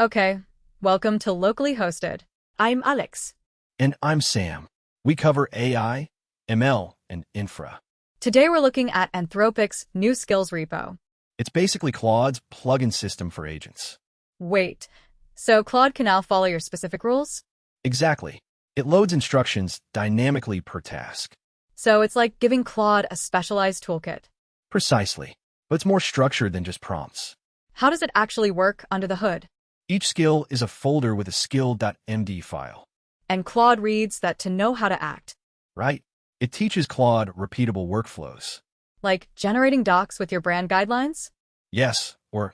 Okay, welcome to Locally Hosted. I'm Alex. And I'm Sam. We cover AI, ML, and infra. Today we're looking at Anthropic's new skills repo. It's basically Claude's plugin system for agents. Wait, so Claude can now follow your specific rules? Exactly. It loads instructions dynamically per task. So it's like giving Claude a specialized toolkit. Precisely. But it's more structured than just prompts. How does it actually work under the hood? Each skill is a folder with a skill.md file. And Claude reads that to know how to act. Right? It teaches Claude repeatable workflows. Like generating docs with your brand guidelines? Yes, or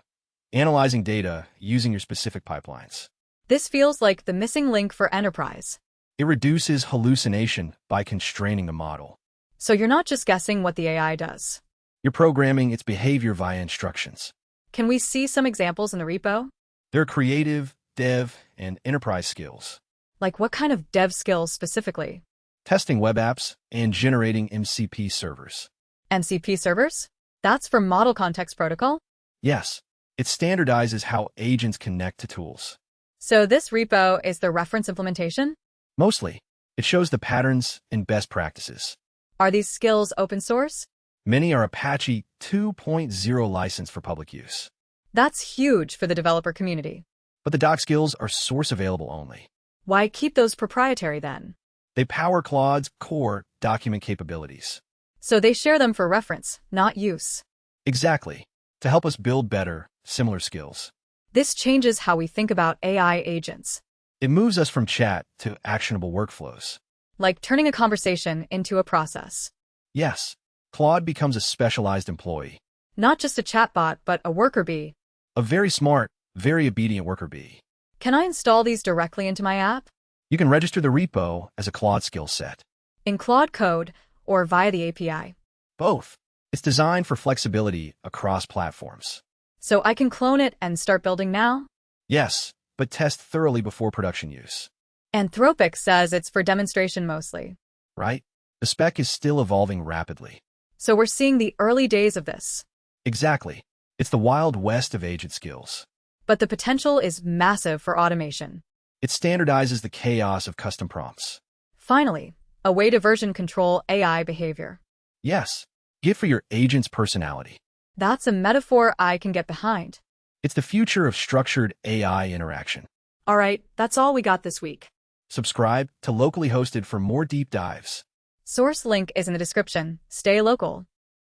analyzing data using your specific pipelines. This feels like the missing link for enterprise. It reduces hallucination by constraining the model. So you're not just guessing what the AI does. You're programming its behavior via instructions. Can we see some examples in the repo? There are creative, dev, and enterprise skills. Like what kind of dev skills specifically? Testing web apps and generating MCP servers. MCP servers? That's for Model Context Protocol? Yes, it standardizes how agents connect to tools. So this repo is the reference implementation? Mostly, it shows the patterns and best practices. Are these skills open source? Many are Apache 2.0 licensed for public use. That's huge for the developer community. But the doc skills are source available only. Why keep those proprietary then? They power Claude's core document capabilities. So they share them for reference, not use. Exactly, to help us build better, similar skills. This changes how we think about AI agents. It moves us from chat to actionable workflows. Like turning a conversation into a process. Yes, Claude becomes a specialized employee. Not just a chatbot, but a worker bee. A very smart, very obedient worker bee. Can I install these directly into my app? You can register the repo as a Claude skill set. In Claude Code or via the API. Both. It's designed for flexibility across platforms. So I can clone it and start building now? Yes, but test thoroughly before production use. Anthropic says it's for demonstration mostly. Right? The spec is still evolving rapidly. So we're seeing the early days of this. Exactly. It's the wild west of agent skills. But the potential is massive for automation. It standardizes the chaos of custom prompts. Finally, a way to version control AI behavior. Yes, give for your agent's personality. That's a metaphor I can get behind. It's the future of structured AI interaction. All right, that's all we got this week. Subscribe to Locally Hosted for more deep dives. Source link is in the description. Stay local.